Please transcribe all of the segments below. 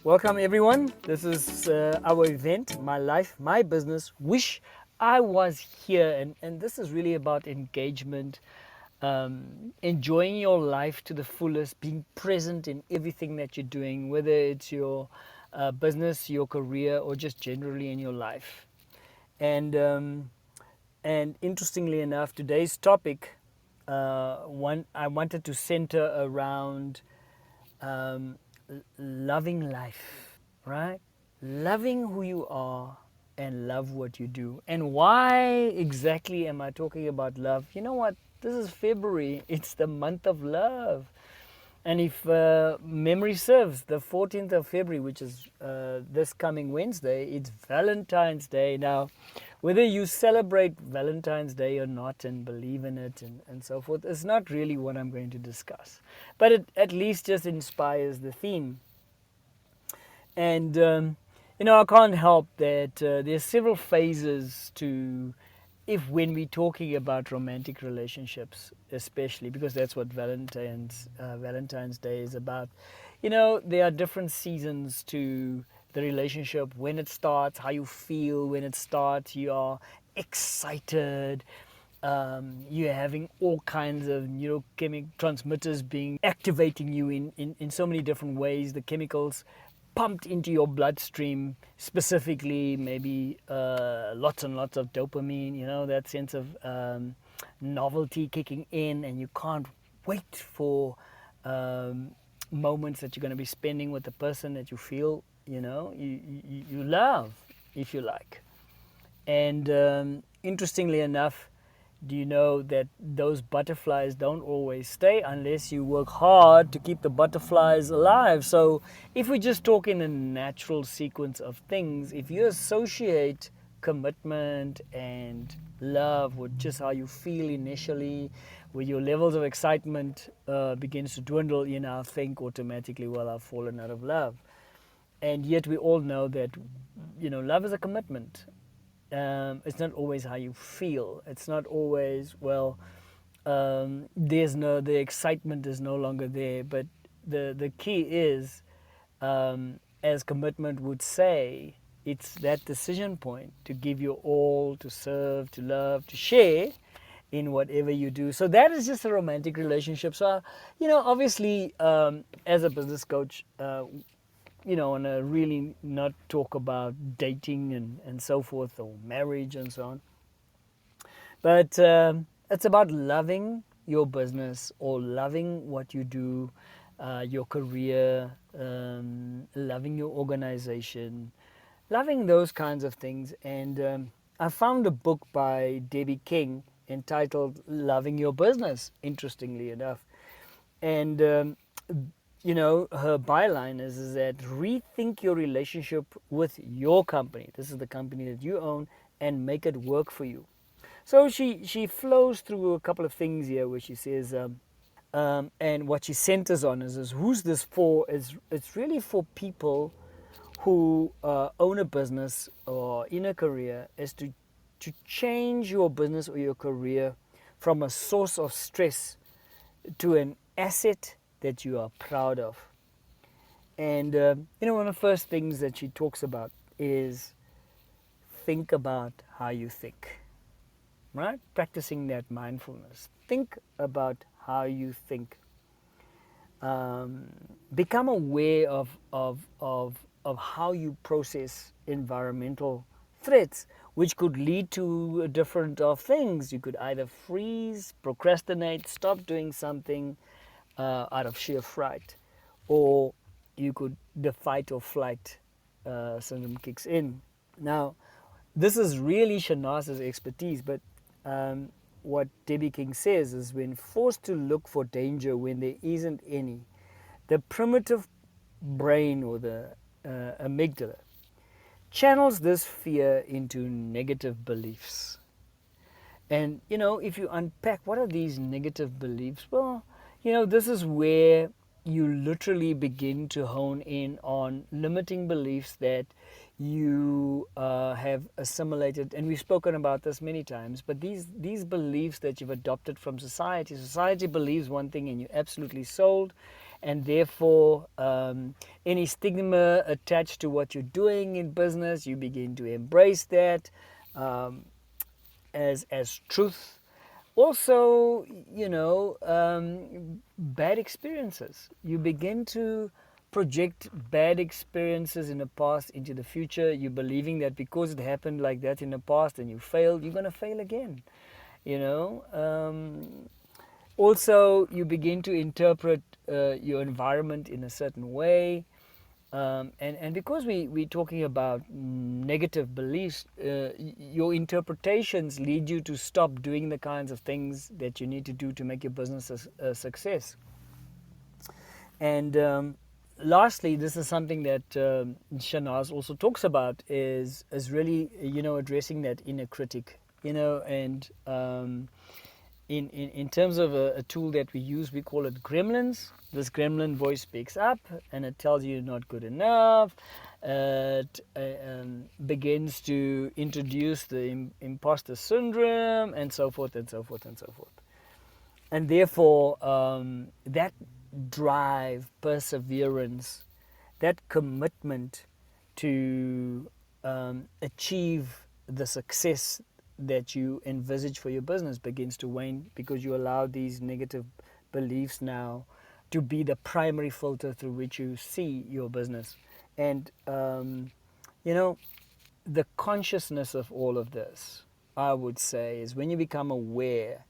Welcome everyone. This is our event, My Life, My Business. Wish I was here. And this is really about engagement, enjoying your life to the fullest, being present in everything that you're doing, whether it's your business, your career, or just generally in your life. And interestingly enough, today's topic, I wanted to center around um, loving life, right? Loving who you are and love what you do. And why exactly am I talking about love? You know what? This is February, it's the month of love. And if memory serves, the 14th of February, which is this coming Wednesday, it's Valentine's Day. Now, whether you celebrate Valentine's Day or not and believe in it and so forth, is not really what I'm going to discuss. But it at least just inspires the theme. And, I can't help that there's several phases to, if when we're talking about romantic relationships, especially because that's what Valentine's Day is about. There are different seasons to the relationship. When it starts, how you feel when it starts, you are excited. You're having all kinds of neurochemical transmitters being activating you in so many different ways. The chemicals pumped into your bloodstream, specifically maybe lots and lots of dopamine, that sense of novelty kicking in, and you can't wait for moments that you're going to be spending with the person that you feel, you love, if you like. And interestingly enough, do you know that those butterflies don't always stay unless you work hard to keep the butterflies alive? So if we just talk in a natural sequence of things, if you associate commitment and love with just how you feel initially, where your levels of excitement begins to dwindle, I think automatically, well, I've fallen out of love. And yet we all know that, love is a commitment. It's not always how you feel. It's not always, the excitement is no longer there. But the key is, as commitment would say, it's that decision point to give your all, to serve, to love, to share in whatever you do. So that is just a romantic relationship. So, obviously, as a business coach, and really not talk about dating and so forth, or marriage and so on. But it's about loving your business or loving what you do, your career, loving your organization, loving those kinds of things. And I found a book by Debbie King entitled Loving Your Business, interestingly enough. And her byline is that rethink your relationship with your company. This is the company that you own, and make it work for you. So she flows through a couple of things here where she says, and what she centers on is who's this for? It's really for people who own a business or in a career, is to change your business or your career from a source of stress to an asset that you are proud of. And one of the first things that she talks about is think about how you think, right? Practicing that mindfulness. Think about how you think. Become aware of how you process environmental threats, which could lead to different things. You could either freeze, procrastinate, stop doing something out of sheer fright, or the fight or flight syndrome kicks in. Now, this is really Shanaaz's expertise, but what Debbie King says is, when forced to look for danger when there isn't any, the primitive brain, or the amygdala, channels this fear into negative beliefs. And, if you unpack what are these negative beliefs, well, this is where you literally begin to hone in on limiting beliefs that you have assimilated. And we've spoken about this many times, but these beliefs that you've adopted from society believes one thing and you're absolutely sold. and therefore any stigma attached to what you're doing in business, you begin to embrace that as truth. Also, bad experiences. You begin to project bad experiences in the past into the future. You're believing that because it happened like that in the past and you failed, you're going to fail again. Also, you begin to interpret your environment in a certain way. And because we're talking about negative beliefs, your interpretations lead you to stop doing the kinds of things that you need to do to make your business a success. And lastly, this is something that Shanaaz also talks about, is really, addressing that inner critic, and in terms of a tool that we use, we call it gremlins. This gremlin voice speaks up and it tells you you're not good enough. It begins to introduce the imposter syndrome, and so forth and so forth and so forth. And therefore, that drive, perseverance, that commitment to achieve the success that you envisage for your business begins to wane, because you allow these negative beliefs now to be the primary filter through which you see your business. And the consciousness of all of this, I would say, is when you become aware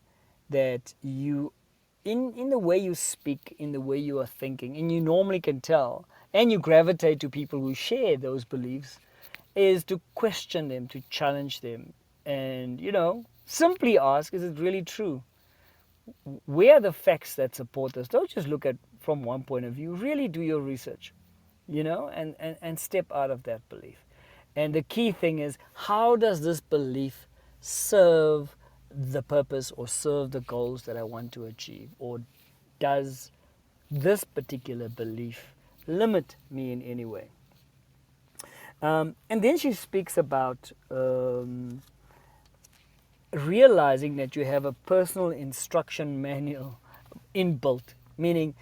that you, in the way you speak, in the way you are thinking, and you normally can tell, and you gravitate to people who share those beliefs, is to question them, to challenge them, and simply ask, is it really true? Where are the facts that support this? Don't just look at from one point of view. Really do your research, and step out of that belief. And the key thing is, how does this belief serve the purpose or serve the goals that I want to achieve? Or does this particular belief limit me in any way? And then she speaks about realizing that you have a personal instruction manual inbuilt, meaning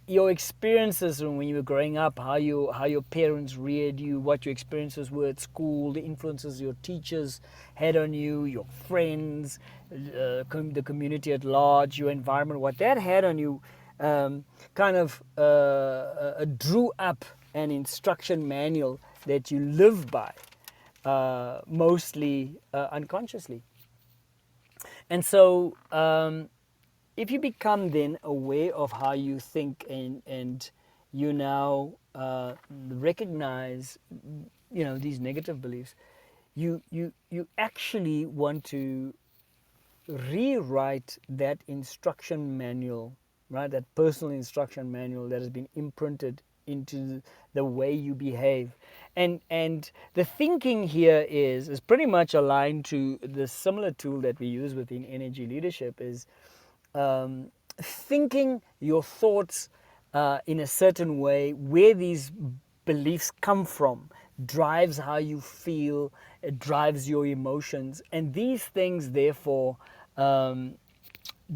your experiences when you were growing up, how your parents reared you, what your experiences were at school, the influences your teachers had on you, your friends, the community at large, your environment, what that had on you, drew up an instruction manual that you live by, mostly unconsciously. And so if you become then aware of how you think, and you now recognize these negative beliefs, you actually want to rewrite that instruction manual, right? That personal instruction manual that has been imprinted into the way you behave. And the thinking here is pretty much aligned to the similar tool that we use within energy leadership, is thinking your thoughts in a certain way, where these beliefs come from, drives how you feel, it drives your emotions, and these things therefore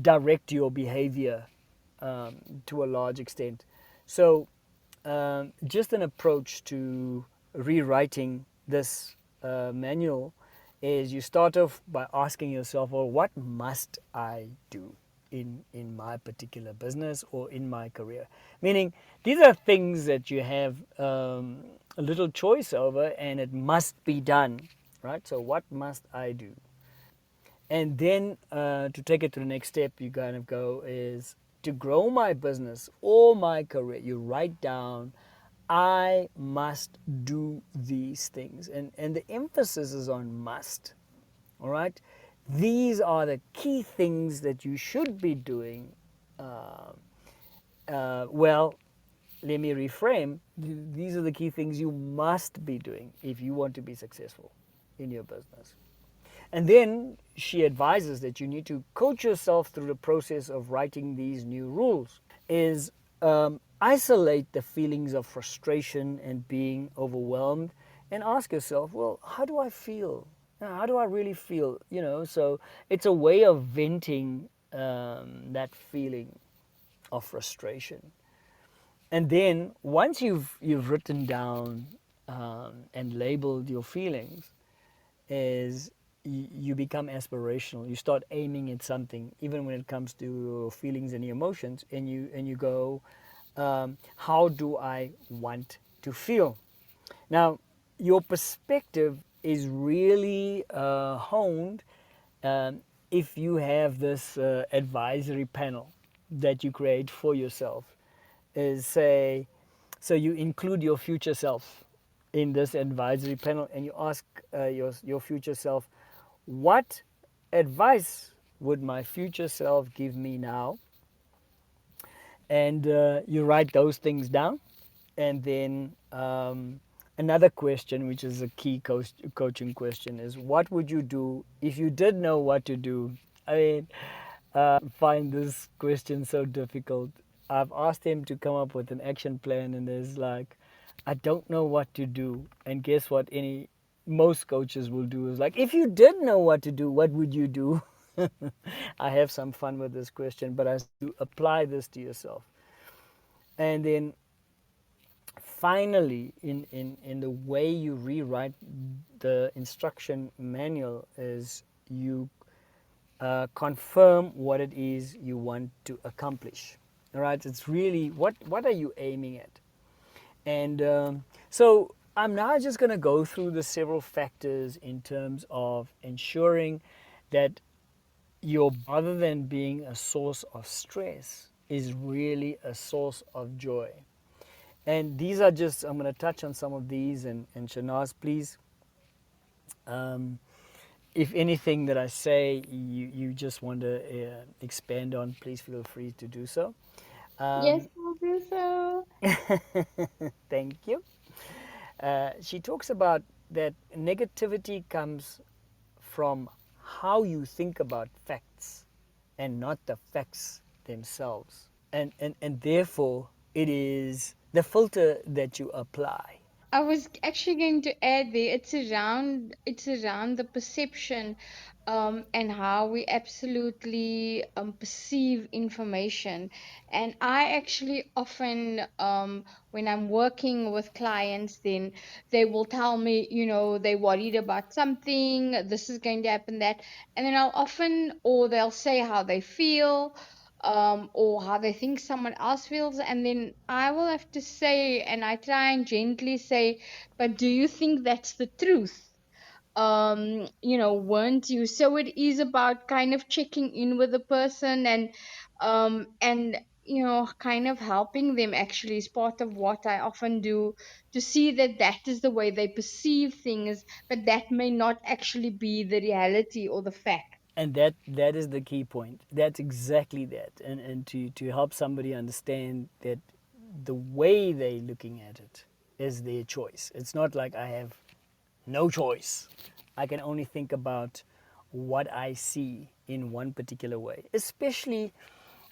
direct your behavior to a large extent. So just an approach to rewriting this manual is, you start off by asking yourself, well, what must I do in my particular business or in my career? Meaning, these are things that you have a little choice over, and it must be done, right? So what must I do? And then to take it to the next step, you kind of go is, to grow my business or my career, you write down, I must do these things. And the emphasis is on must. All right? These are the key things that you should be doing. Well, let me reframe. These are the key things you must be doing if you want to be successful in your business. And then she advises that you need to coach yourself through the process of writing these new rules. Is isolate the feelings of frustration and being overwhelmed, and ask yourself, well, how do I feel? How do I really feel? So it's a way of venting that feeling of frustration. And then once you've written down and labeled your feelings, is you become aspirational. You start aiming at something, even when it comes to your feelings and your emotions, and you go, how do I want to feel? Now, your perspective is really honed um, if you have this advisory panel that you create for yourself. Is say, so you include your future self in this advisory panel, and you ask your future self, what advice would my future self give me now? And you write those things down, and then another question, which is a key coaching question, is what would you do if you did know what to do? I mean, find this question so difficult. I've asked him to come up with an action plan, and there's like, I don't know what to do. And guess what? Most coaches will do is like, if you did know what to do, what would you do? I have some fun with this question, but I do apply this to yourself. And then finally, in the way you rewrite the instruction manual, is you confirm what it is you want to accomplish. All right, it's really what are you aiming at? And so I'm now just going to go through the several factors in terms of ensuring that your, rather than being a source of stress, is really a source of joy. And these are just, I'm going to touch on some of these, and Shanaaz, please, um, if anything that I say you just want to expand on, please feel free to do so. Yes, Um, I'll do so. thank you. She talks about that negativity comes from how you think about facts and not the facts themselves. And therefore, it is the filter that you apply. I was actually going to add there, it's around the perception, and how we absolutely perceive information. And I actually often, when I'm working with clients, then they will tell me, they're worried about something, this is going to happen, that, and then I'll often, or they'll say how they feel, or how they think someone else feels, and then I will have to say, and I try and gently say, but do you think that's the truth? Weren't you? So it is about kind of checking in with the person, and kind of helping them, actually, is part of what I often do, to see that that is the way they perceive things, but that may not actually be the reality or the fact. And that is the key point. That's exactly that. And to help somebody understand that the way they're looking at it is their choice. It's not like I have no choice. I can only think about what I see in one particular way. Especially,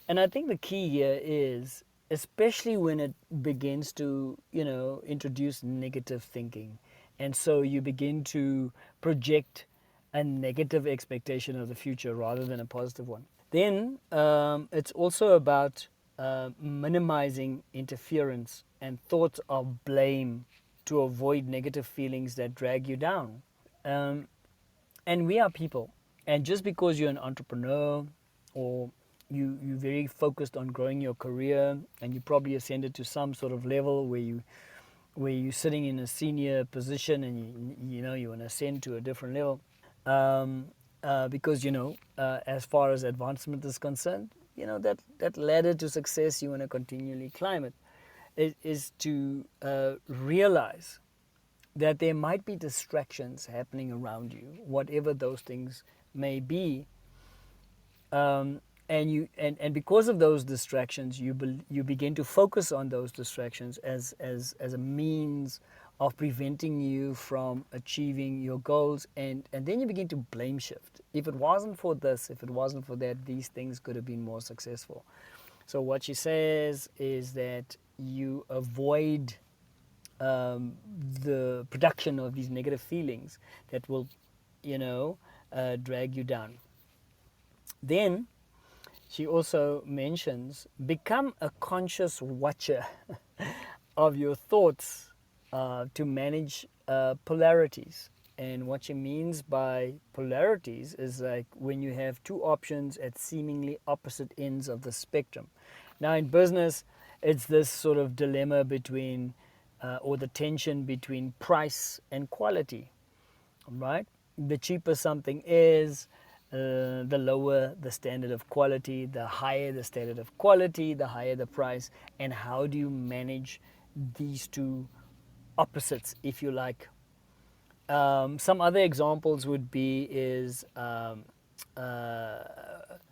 and I think the key here is, especially when it begins to, introduce negative thinking. And so you begin to project a negative expectation of the future rather than a positive one. Then it's also about minimizing interference and thoughts of blame to avoid negative feelings that drag you down. Um, and we are people. And just because you're an entrepreneur, or you're very focused on growing your career, and you probably ascended to some sort of level where you're sitting in a senior position, and you want to ascend to a different level, um, because as far as advancement is concerned, that ladder to success, you want to continually climb it. It is to realize that there might be distractions happening around you, whatever those things may be, and because of those distractions, you begin to focus on those distractions as a means of preventing you from achieving your goals, and then you begin to blame shift. If it wasn't for this, if it wasn't for that, these things could have been more successful. So what she says is that you avoid the production of these negative feelings that will, drag you down. Then she also mentions become a conscious watcher of your thoughts to manage polarities. And what she means by polarities is like when you have two options at seemingly opposite ends of the spectrum. Now, in business, it's this sort of dilemma between, or the tension between price and quality, right? The cheaper something is, the lower the standard of quality, the higher the standard of quality, the higher the price. And how do you manage these two opposites, if you like? Some other examples would be is uh,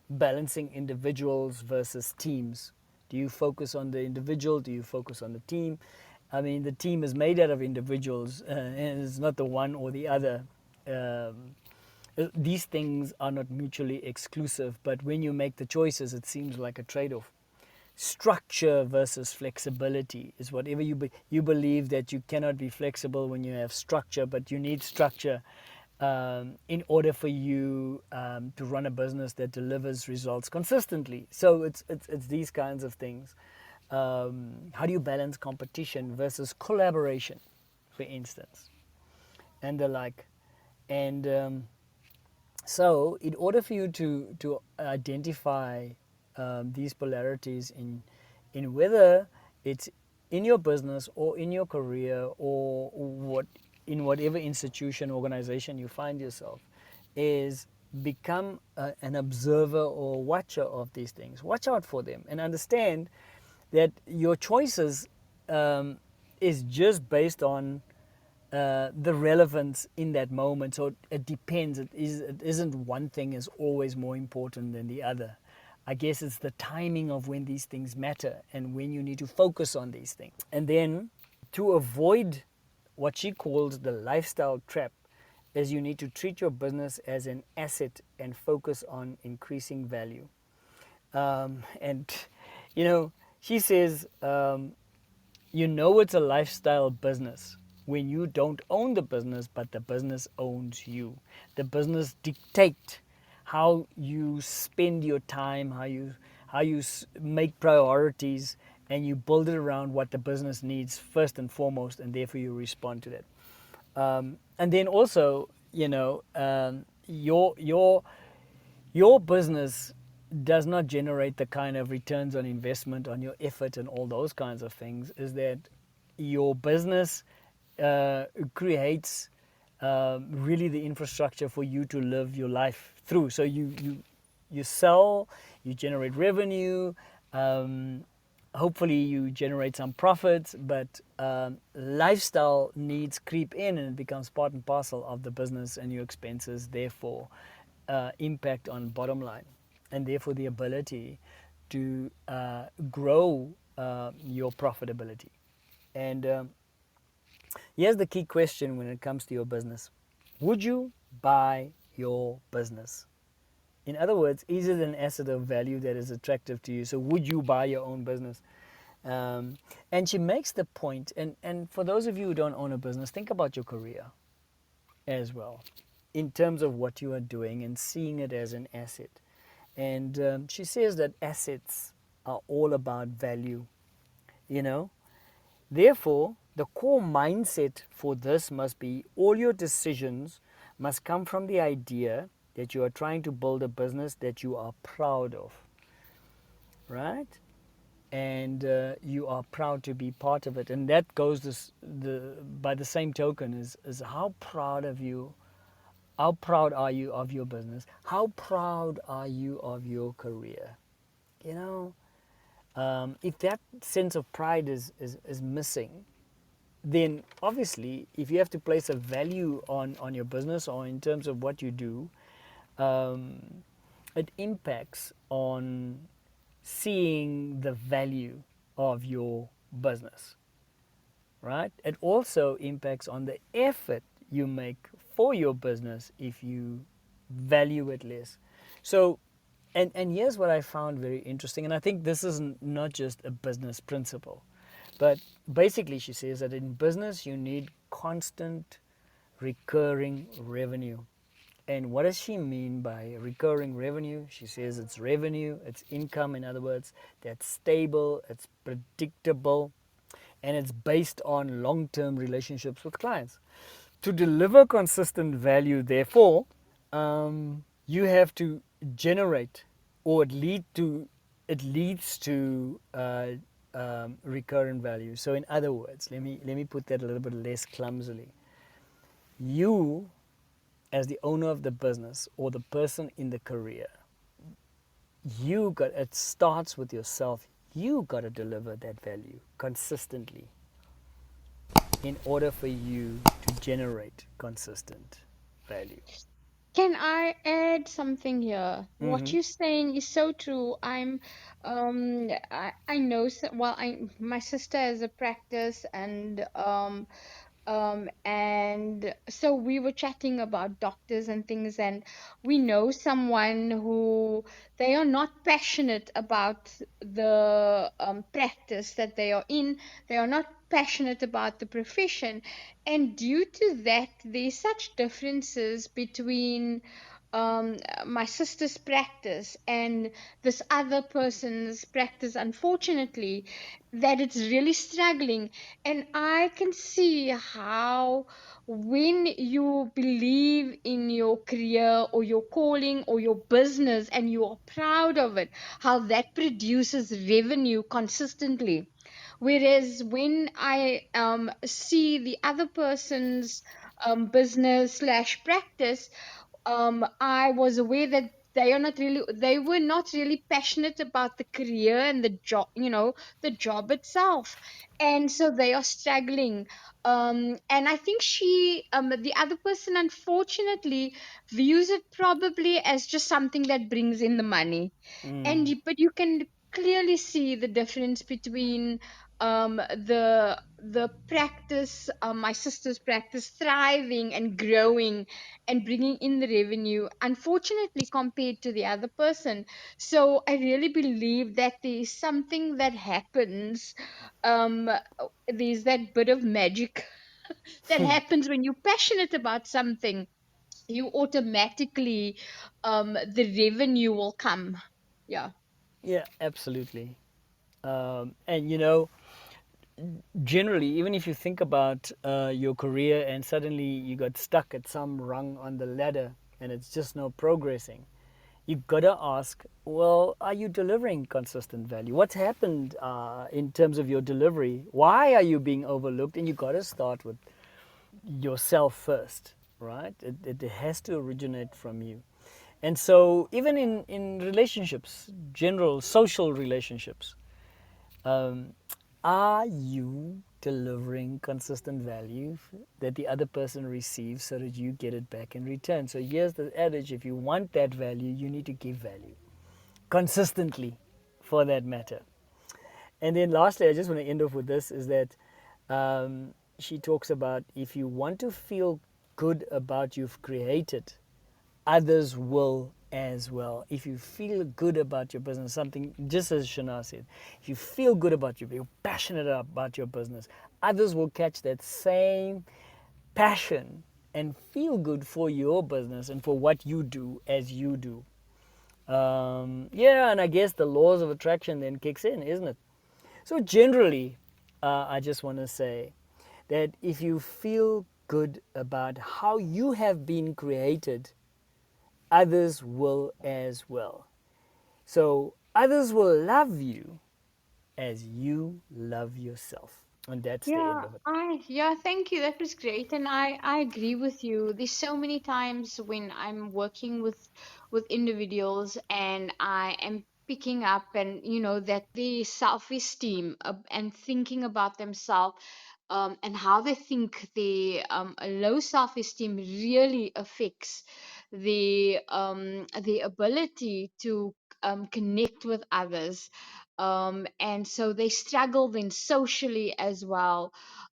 balancing individuals versus teams. Do you focus on the individual? Do you focus on the team? I mean, the team is made out of individuals, and it's not the one or the other. Um, these things are not mutually exclusive, but when you make the choices, it seems like a trade off. Structure versus flexibility is whatever you believe that you cannot be flexible when you have structure, but you need structure in order for you to run a business that delivers results consistently. So it's these kinds of things. How do you balance competition versus collaboration, for instance, and the like? And so, in order for you to identify these polarities in whether it's in your business or in your career or what in whatever institution organization you find yourself, is become an observer or watcher of these things. Watch out for them and understand that your choices is just based on the relevance in that moment. So it depends. It isn't one thing is always more important than the other. I guess it's the timing of when these things matter and when you need to focus on these things. And then to avoid what she calls the lifestyle trap is you need to treat your business as an asset and focus on increasing value. And, you know, she says, you know it's a lifestyle business when you don't own the business, but the business owns you. The business dictates how you spend your time, how you make priorities, and you build it around what the business needs first and foremost, and therefore you respond to that. And then also, your business does not generate the kind of returns on investment on your effort and all those kinds of things. Is that your business creates really the infrastructure for you to live your life through. So you sell, you generate revenue, hopefully you generate some profits, but lifestyle needs creep in and it becomes part and parcel of the business, and your expenses therefore impact on bottom line, and therefore the ability to grow your profitability. And here's the key question when it comes to your business: would you buy your business? In other words, is it an asset of value that is attractive to you? So would you buy your own business? And she makes the point, and for those of you who don't own a business, think about your career as well, in terms of what you are doing and seeing it as an asset. And she says that assets are all about value, you know. Therefore, the core mindset for this must be all your decisions must come from the idea that you are trying to build a business that you are proud of, right? And you are proud to be part of it. And that goes by the same token is how proud of you, how proud are you of your business? How proud are you of your career? You know, if that sense of pride is missing, then obviously if you have to place a value on your business or in terms of what you do, it impacts on seeing the value of your business, right? It also impacts on the effort you make for your business if you value it less. So, and here's what I found very interesting, and I think this is not just a business principle, but basically she says that in business you need constant recurring revenue. And what does she mean by recurring revenue? She says it's revenue, it's income, in other words, that's stable, it's predictable, and it's based on long term relationships with clients. To deliver consistent value, therefore, you have to generate, or it leads to recurrent value. So, in other words, let me put that a little bit less clumsily. You, as the owner of the business or the person in the career, it starts with yourself. You got to deliver that value consistently in order for you to generate consistent value. Can I add something here? What Mm-hmm. you're saying is so true. I know, well, my sister has a practice, and so we were chatting about doctors and things, and we know someone who they are not passionate about the practice that they are in. They are not passionate about the profession, and due to that, there's such differences between my sister's practice and this other person's practice, unfortunately, that it's really struggling. And I can see how, when you believe in your career or your calling or your business and you are proud of it, how that produces revenue consistently. Whereas when I see the other person's business slash practice, I was aware that they were not really passionate about the career and the job, the job itself. And so they are struggling. And I think the other person, unfortunately, views it probably as just something that brings in the money. Mm. But you can clearly see the difference between the practice, my sister's practice, thriving and growing and bringing in the revenue, unfortunately, compared to the other person. So I really believe that there is something that happens. There's that bit of magic that happens when you're passionate about something. You automatically, the revenue will come. Yeah. Yeah, absolutely. And generally, even if you think about your career and suddenly you got stuck at some rung on the ladder and it's just no progressing, you gotta ask, well, are you delivering consistent value? What's happened in terms of your delivery? Why are you being overlooked? And you gotta start with yourself first, right? It has to originate from you. And so, even in relationships, general social relationships, um, are you delivering consistent value that the other person receives so that you get it back in return? So, here's the adage: if you want that value, you need to give value consistently, for that matter. And then, lastly, I just want to end off with this is that she talks about, if you want to feel good about you've created, others will as well. If you feel good about your business, something just as Shanaaz said, if you feel good about you're passionate about your business, others will catch that same passion and feel good for your business and for what you do as you do. Yeah, and I guess the laws of attraction then kicks in, isn't it? So generally, I just want to say that if you feel good about how you have been created, others will as well. So others will love you as you love yourself. And that's the end of it. Yeah, thank you. That was great. And I agree with you. There's so many times when I'm working with individuals and I am picking up, and that the self-esteem, and thinking about themselves, and how they think the a low self-esteem really affects the ability to connect with others. And so they struggle then socially as well.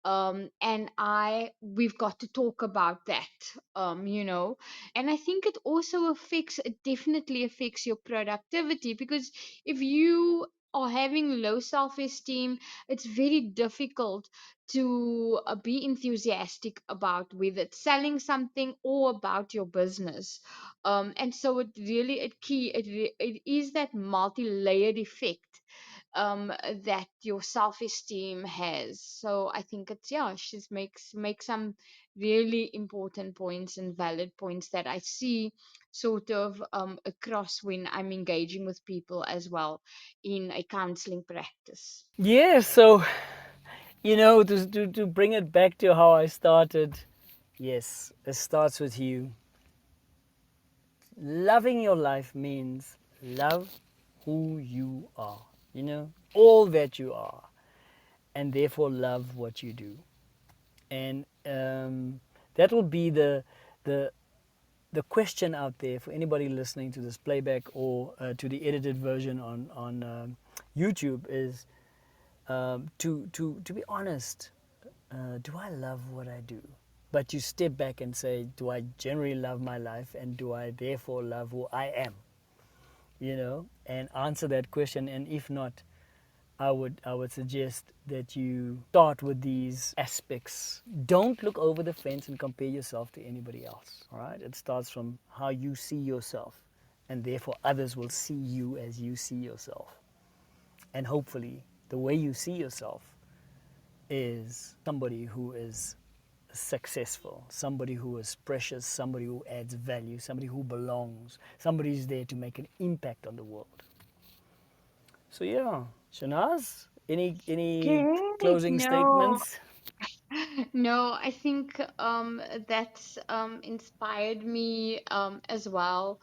And I we've got to talk about that. And I think it definitely affects your productivity, because if you are having low self-esteem, it's very difficult to be enthusiastic about whether it's selling something or about your business. And so it really it key it, re- it is that multi-layered effect, that your self-esteem has. So I think it's, yeah, she's makes some really important points and valid points that I see sort of across when I'm engaging with people as well in a counseling practice. Yeah, so, to bring it back to how I started, yes, it starts with you. Loving your life means love who you are, all that you are, and therefore love what you do. And that will be the the question out there for anybody listening to this playback or to the edited version on YouTube is to be honest. Do I love what I do? But you step back and say, do I generally love my life, and do I therefore love who I am? And answer that question. And if not, I would suggest that you start with these aspects. Don't look over the fence and compare yourself to anybody else. All right, it starts from how you see yourself, and therefore others will see you as you see yourself. And hopefully, the way you see yourself is somebody who is successful, somebody who is precious, somebody who adds value, somebody who belongs, somebody who's there to make an impact on the world. So yeah, Shanaaz, any Great. closing No, statements? no, I think that's inspired me as well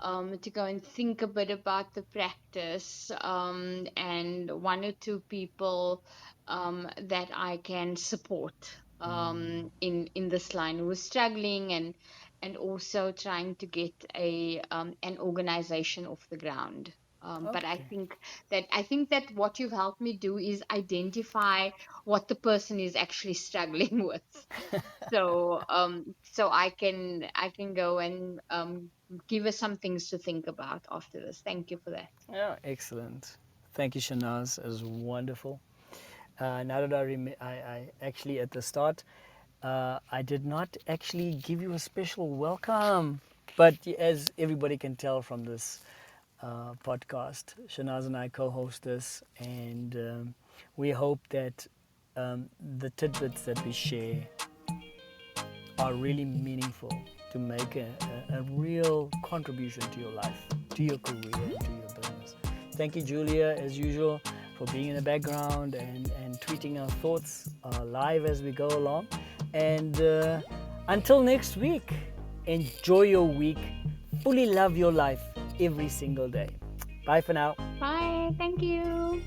to go and think a bit about the practice, and one or two people that I can support in this line who is struggling, and also trying to get an organization off the ground. But Okay. I think that what you've helped me do is identify what the person is actually struggling with. So I can go and give us some things to think about after this. Thank you for that. Yeah, excellent. Thank you, Shanaaz. It was wonderful. Now that I actually at the start, I did not actually give you a special welcome, but as everybody can tell from this podcast, Shanaaz and I co-host this, and we hope that the tidbits that we share are really meaningful to make a real contribution to your life, to your career, and to your business. Thank you, Julia, as usual, for being in the background and tweeting our thoughts live as we go along. And until next week, enjoy your week. Fully love your life every single day. Bye for now. Bye. Thank you.